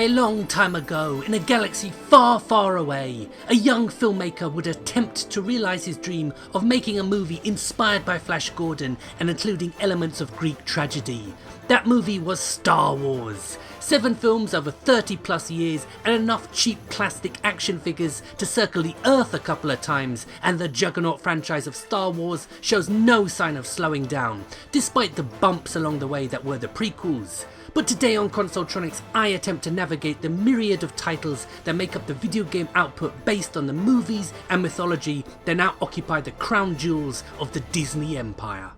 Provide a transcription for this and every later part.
A long time ago, in a galaxy far, far away, a young filmmaker would attempt to realise his dream of making a movie inspired by Flash Gordon and including elements of Greek tragedy. That movie was Star Wars. 7 films over 30 plus years and enough cheap plastic action figures to circle the Earth a couple of times, and the juggernaut franchise of Star Wars shows no sign of slowing down, despite the bumps along the way that were the prequels. But today on Consoletronics, I attempt to navigate the myriad of titles that make up the video game output based on the movies and mythology that now occupy the crown jewels of the Disney empire.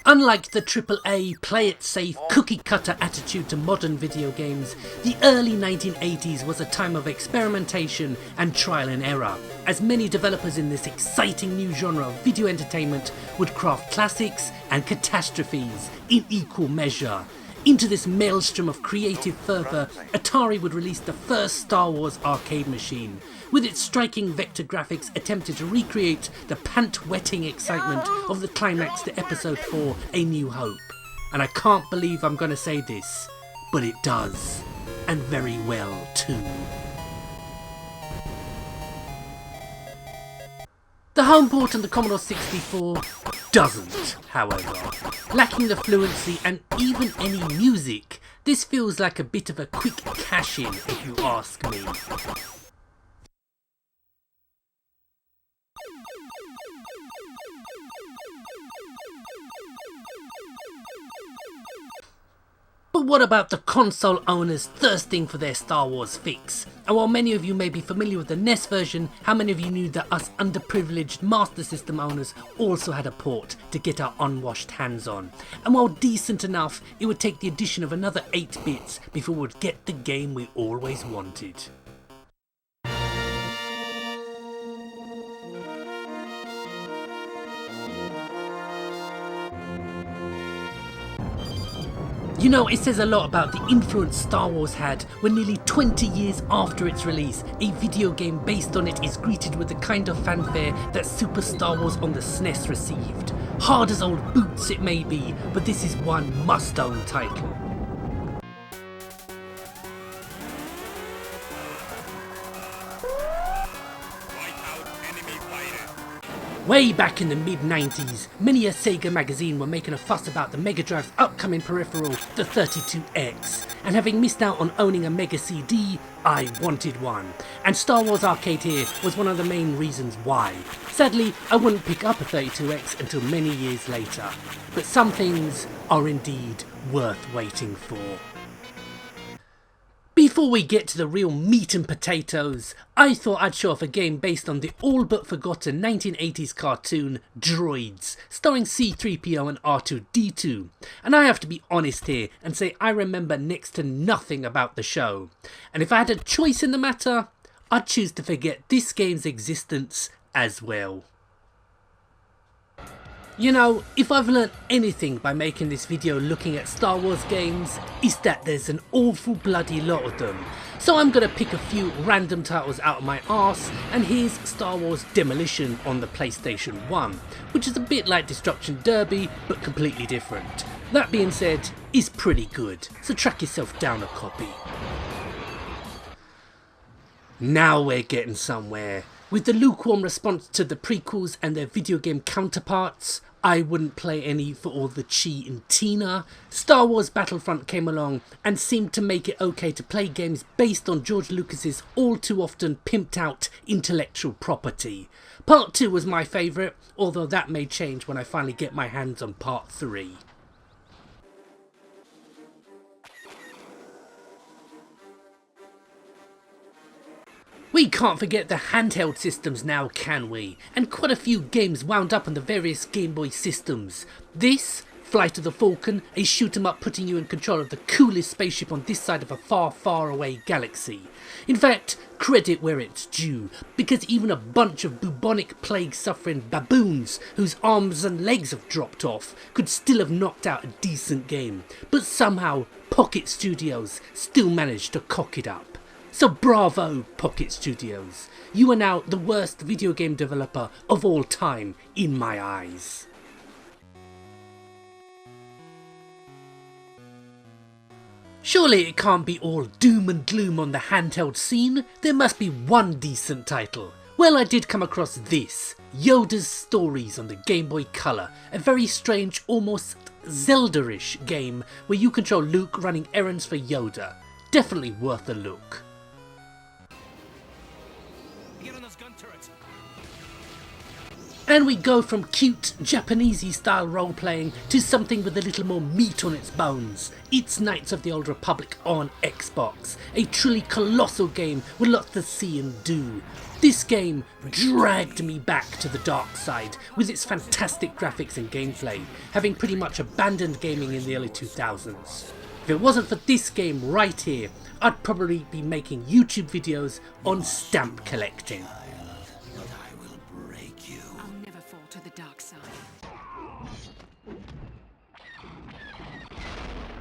Unlike the AAA play-it-safe, cookie-cutter attitude to modern video games, the early 1980s was a time of experimentation and trial and error, as many developers in this exciting new genre of video entertainment would craft classics and catastrophes in equal measure. Into this maelstrom of creative fervour, Atari would release the first Star Wars arcade machine, with its striking vector graphics attempting to recreate the pant-wetting excitement of the climax to Episode 4, A New Hope. And I can't believe I'm gonna say this, but it does. And very well too. The home port on the Commodore 64 doesn't, however. Lacking the fluency and even any music, this feels like a bit of a quick cash-in if you ask me. But what about the console owners thirsting for their Star Wars fix? And while many of you may be familiar with the NES version, how many of you knew that us underprivileged Master System owners also had a port to get our unwashed hands on? And while decent enough, it would take the addition of another 8 bits before we would get the game we always wanted. You know, it says a lot about the influence Star Wars had when nearly 20 years after its release, a video game based on it is greeted with the kind of fanfare that Super Star Wars on the SNES received. Hard as old boots it may be, but this is one must-own title. Way back in the mid-90s, many a SEGA magazine were making a fuss about the Mega Drive's upcoming peripheral, the 32X, and having missed out on owning a Mega CD, I wanted one. And Star Wars Arcade here was one of the main reasons why. Sadly, I wouldn't pick up a 32X until many years later, but some things are indeed worth waiting for. Before we get to the real meat and potatoes, I thought I'd show off a game based on the all but forgotten 1980s cartoon Droids, starring C-3PO and R2-D2. And I have to be honest here and say I remember next to nothing about the show. And if I had a choice in the matter, I'd choose to forget this game's existence as well. You know, if I've learnt anything by making this video looking at Star Wars games, it's that there's an awful bloody lot of them. So I'm gonna pick a few random titles out of my arse, and here's Star Wars Demolition on the PlayStation 1, which is a bit like Destruction Derby, but completely different. That being said, it's pretty good, so track yourself down a copy. Now we're getting somewhere. With the lukewarm response to the prequels and their video game counterparts, I wouldn't play any for all the Chi and Tina. Star Wars Battlefront came along and seemed to make it okay to play games based on George Lucas's all too often pimped out intellectual property. Part 2 was my favourite, although that may change when I finally get my hands on Part 3. We can't forget the handheld systems now, can we? And quite a few games wound up on the various Game Boy systems. This, Flight of the Falcon, a shoot 'em up putting you in control of the coolest spaceship on this side of a far, far away galaxy. In fact, credit where it's due, because even a bunch of bubonic plague suffering baboons whose arms and legs have dropped off could still have knocked out a decent game. But somehow, Pocket Studios still managed to cock it up. So bravo, Pocket Studios. You are now the worst video game developer of all time in my eyes. Surely it can't be all doom and gloom on the handheld scene, there must be one decent title. Well, I did come across this, Yoda's Stories on the Game Boy Color, a very strange, almost Zelda-ish game where you control Luke running errands for Yoda. Definitely worth a look. Get on those gun turrets. And we go from cute Japanesey style role-playing to something with a little more meat on its bones. It's Knights of the Old Republic on Xbox, a truly colossal game with lots to see and do. This game dragged me back to the dark side with its fantastic graphics and gameplay, having pretty much abandoned gaming in the early 2000s. If it wasn't for this game right here, I'd probably be making YouTube videos on stamp collecting. To the dark side.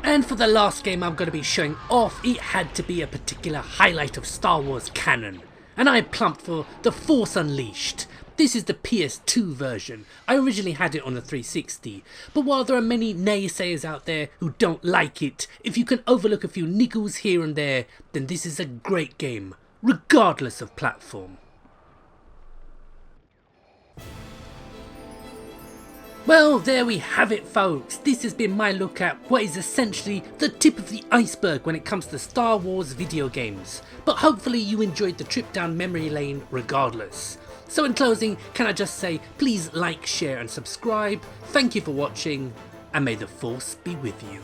And for the last game I'm going to be showing off, it had to be a particular highlight of Star Wars canon. And I plumped for The Force Unleashed. This is the PS2 version. I originally had it on the 360, but while there are many naysayers out there who don't like it, if you can overlook a few niggles here and there, then this is a great game, regardless of platform. Well, there we have it folks, this has been my look at what is essentially the tip of the iceberg when it comes to Star Wars video games, but hopefully you enjoyed the trip down memory lane regardless. So in closing, can I just say, please like, share and subscribe, thank you for watching, and may the Force be with you.